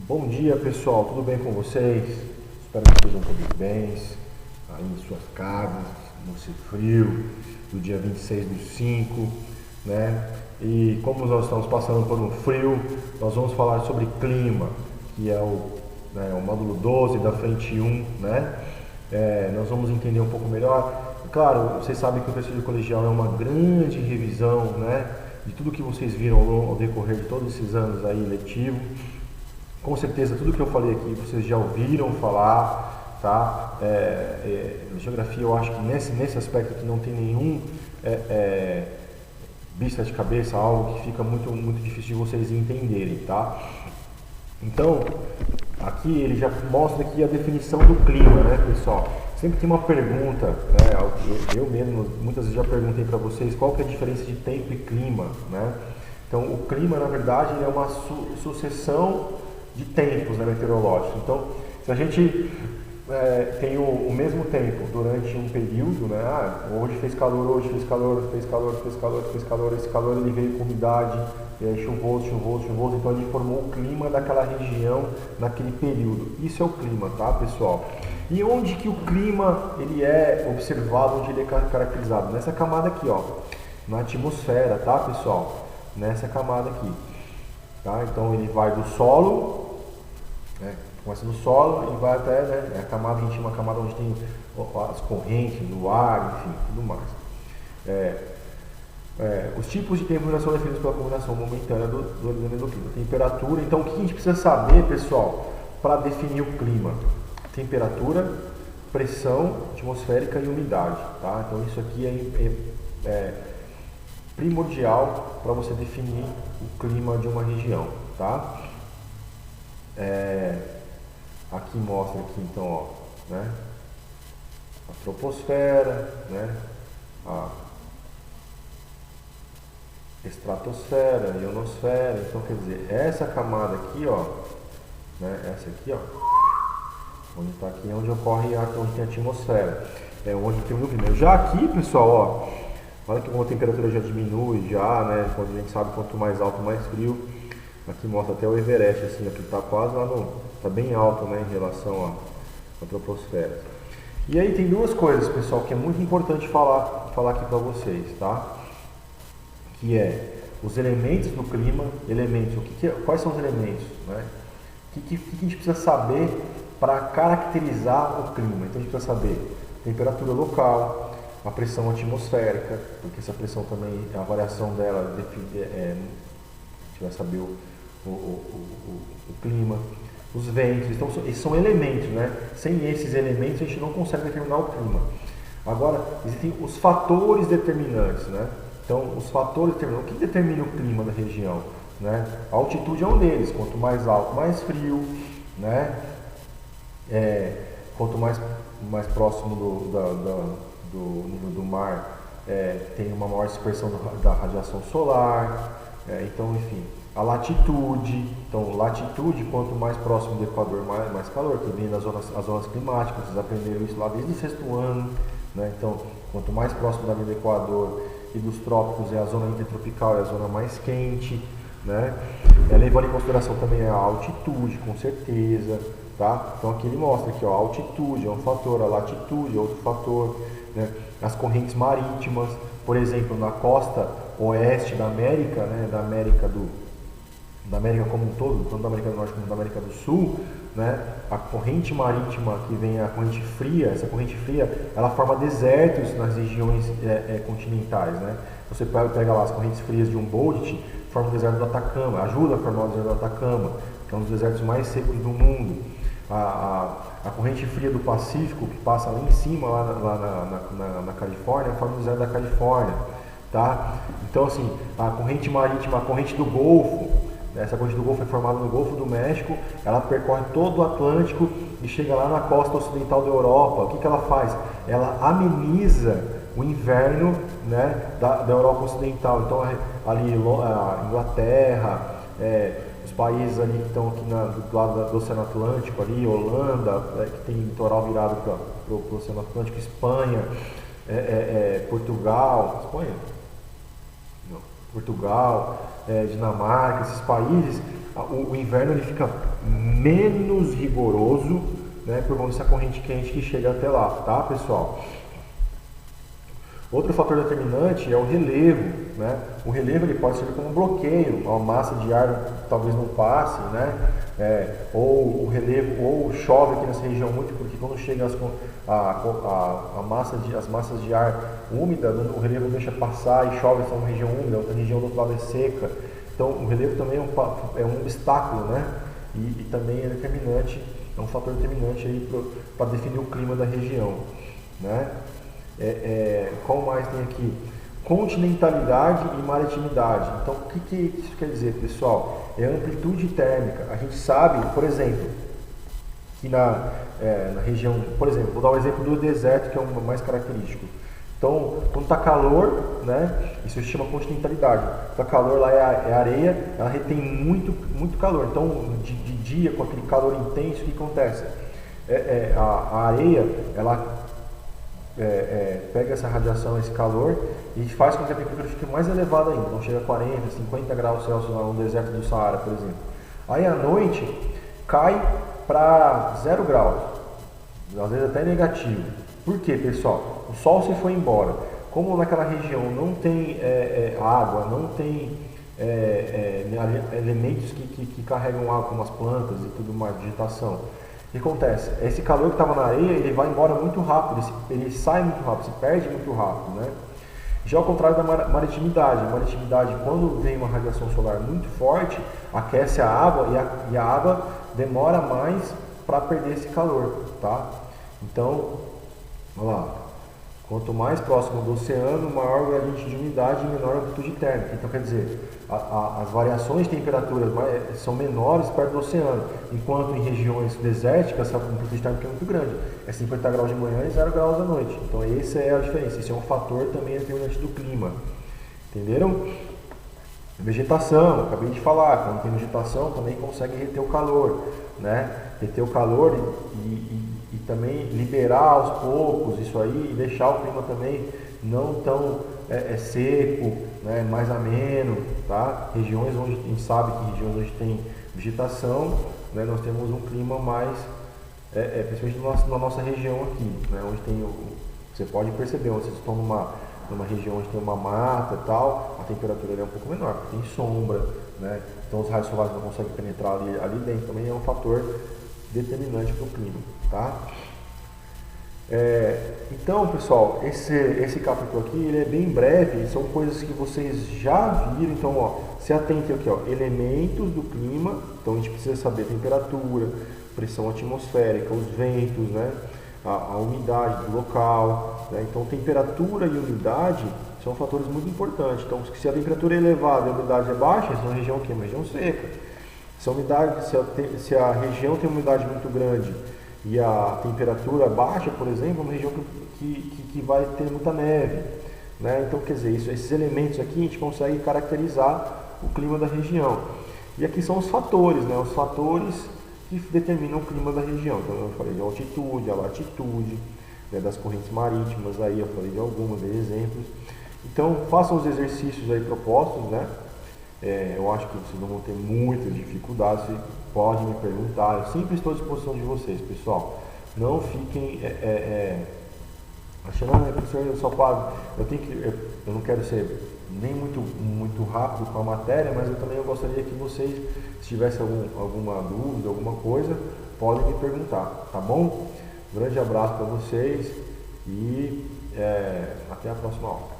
Bom dia pessoal, tudo bem com vocês? Espero que estejam todos bem aí em suas casas, nesse frio do dia 26/5, né? E como nós estamos passando por um frio, nós vamos falar sobre clima, que é o módulo 12 da frente 1, né? Nós vamos entender um pouco melhor. Claro, vocês sabem que o terceiro colegial é uma grande revisão, né? De tudo que vocês viram ao decorrer de todos esses anos aí letivo. Com certeza, tudo que eu falei aqui vocês já ouviram falar, tá? Geografia, eu acho que nesse aspecto aqui não tem nenhum bicho de cabeça, algo que fica muito, muito difícil de vocês entenderem, tá? Então, aqui ele já mostra aqui a definição do clima, né, pessoal? Sempre tem uma pergunta, né? Eu mesmo muitas vezes já perguntei para vocês qual que é a diferença de tempo e clima, né? Então, o clima, na verdade, ele é uma sucessão de tempos, né, meteorológicos. Então, se a gente tem o mesmo tempo durante um período, né? Hoje fez calor, hoje fez calor, fez calor, fez calor, fez calor, esse calor ele veio com umidade, e aí chuvoso, então ele formou o clima daquela região naquele período. Isso é o clima, tá, pessoal? E onde que o clima ele é observado, onde ele é caracterizado? Nessa camada aqui, ó, na atmosfera, tá, pessoal? Nessa camada aqui, tá? Então ele vai do solo, né? Começa no solo e vai até, né, a camada, a gente chama a camada onde tem as correntes do ar, enfim, tudo mais. Os tipos de tempo já são definidos pela combinação momentânea do organismo e do clima. Temperatura, então o que a gente precisa saber, pessoal, para definir o clima? Temperatura, pressão atmosférica e umidade, tá? Então isso aqui é primordial para você definir o clima de uma região, tá? Aqui mostra aqui então, ó, né? A troposfera, né? A estratosfera, ionosfera. Então quer dizer, essa camada aqui, ó, né? Essa aqui, ó, onde está aqui, é onde ocorre onde tem a atmosfera, onde tem o clima. Já aqui, pessoal, ó, olha que como a temperatura já diminui, já, né? Quando a gente sabe quanto mais alto, mais frio. Aqui mostra até o Everest, assim, aqui está quase lá está bem alto, né, em relação à troposfera. E aí tem duas coisas, pessoal, que é muito importante falar aqui para vocês, tá? Que é os elementos do clima, quais são os elementos, né? O que a gente precisa saber para caracterizar o clima? Então a gente precisa saber temperatura local, a pressão atmosférica, porque essa pressão também, a variação dela, a gente vai saber o clima, os ventos. Então esses são elementos, né? Sem esses elementos a gente não consegue determinar o clima. Agora, existem os fatores determinantes, né? Então, os fatores determinam. O que determina o clima da região, né? A altitude é um deles. Quanto mais alto, mais frio, né? Quanto mais próximo do nível do mar, tem uma maior dispersão da radiação solar. Então, enfim, a latitude. Então, latitude, quanto mais próximo do Equador, mais calor, que vem das zonas climáticas. Vocês aprenderam isso lá desde o sexto ano, né? Então, quanto mais próximo da linha do Equador e dos trópicos é a zona intertropical, é a zona mais quente, né? Levando em consideração também a altitude, com certeza, tá? Então aqui ele mostra aqui, ó, a altitude é um fator, a latitude é outro fator, né? As correntes marítimas, por exemplo, na costa oeste da América, né? Da América como um todo, tanto da América do Norte como da América do Sul, né? A corrente marítima que vem, a corrente fria, essa corrente fria, ela forma desertos nas regiões continentais, né? Você pega lá as correntes frias de Humboldt, forma o deserto do Atacama, ajuda a formar o deserto do Atacama, que é um dos desertos mais secos do mundo. A corrente fria do Pacífico, que passa lá em cima, lá na Califórnia, forma o deserto da Califórnia, tá? Então, assim, a corrente marítima, a corrente do Golfo, essa corrente do Golfo é formada no Golfo do México, ela percorre todo o Atlântico e chega lá na costa ocidental da Europa. O que ela faz? Ela ameniza o inverno, né, da Europa Ocidental. Então, ali a Inglaterra, os países ali que estão aqui do lado do Oceano Atlântico, ali, Holanda, que tem litoral virado para o Oceano Atlântico, Espanha, Portugal, Espanha? Não. Portugal, Dinamarca, esses países, o inverno ele fica menos rigoroso, né, por conta dessa corrente quente que chega até lá, tá, pessoal? Outro fator determinante é o relevo, né? O relevo ele pode servir como um bloqueio, uma massa de ar talvez não passe, né? Ou o relevo, ou chove aqui nessa região muito, porque quando chega as massas de ar úmida, o relevo deixa passar e chove essa uma região úmida, outra região do outro lado é seca. Então o relevo também é um obstáculo, né? E também é determinante, é um fator determinante aí para definir o clima da região, né? Qual mais tem aqui? Continentalidade e maritimidade. Então, o que isso quer dizer, pessoal? É amplitude térmica. A gente sabe, por exemplo, que na região, por exemplo, vou dar o exemplo do deserto, que é o mais característico. Então, quando está calor, né, isso se chama continentalidade. Está calor lá é areia, ela retém muito calor. Então, de dia, com aquele calor intenso, o que acontece? A areia, ela pega essa radiação, esse calor e faz com que a temperatura fique mais elevada ainda, então chega a 40, 50 graus Celsius no deserto do Saara, por exemplo. Aí à noite cai para 0 graus, às vezes até negativo. Por quê, pessoal? O sol se foi embora. Como naquela região não tem água, não tem elementos que carregam água, como as plantas e tudo mais, vegetação. O que acontece? Esse calor que estava na areia, ele vai embora muito rápido, ele sai muito rápido, se perde muito rápido, né? Já ao contrário da maritimidade. A maritimidade, quando vem uma radiação solar muito forte, aquece a água e a água demora mais para perder esse calor, tá? Então, vamos lá. Quanto mais próximo do oceano, maior o gradiente de umidade e menor a amplitude térmica. Então, quer dizer, as variações de temperatura são menores perto do oceano, enquanto em regiões desérticas a amplitude térmica é muito grande. É 50 graus de manhã e 0 graus à noite. Então, essa é a diferença. Esse é um fator também determinante do clima. Entenderam? Vegetação, acabei de falar, quando tem vegetação também consegue reter o calor, né? Reter o calor e também liberar aos poucos isso aí e deixar o clima também não tão seco, né? Mais ameno, tá? Regiões onde a gente sabe que regiões onde tem vegetação, né? Nós temos um clima mais, principalmente na nossa região aqui, né? Onde tem você pode perceber, onde vocês estão numa região onde tem uma mata e tal, a temperatura é um pouco menor, porque tem sombra, né? Então os raios solares não conseguem penetrar ali dentro, também é um fator determinante para o clima, tá? Então, pessoal, esse capítulo aqui ele é bem breve, são coisas que vocês já viram, então, ó, se atentem aqui, ó, elementos do clima, então a gente precisa saber temperatura, pressão atmosférica, os ventos, né? A umidade do local, né? Então temperatura e umidade são fatores muito importantes. Então se a temperatura é elevada e a umidade é baixa, essa é uma região que é uma região seca. Se a região tem uma umidade muito grande e a temperatura baixa, por exemplo, é uma região que vai ter muita neve, né? Então quer dizer, esses elementos aqui a gente consegue caracterizar o clima da região. E aqui são os fatores, né? Os fatores que determinam o clima da região. Então eu falei de altitude, a latitude, né, das correntes marítimas, aí eu falei de algumas, dei exemplos. Então façam os exercícios aí propostos, né? Eu acho que vocês não vão ter muitas dificuldades, vocês podem me perguntar, eu sempre estou à disposição de vocês, pessoal. Não fiquem achando, professor, eu só pago, eu não quero ser nem muito rápido com a matéria, mas eu gostaria que vocês, se tivessem alguma dúvida, alguma coisa, podem me perguntar, tá bom? Um grande abraço para vocês e até a próxima aula.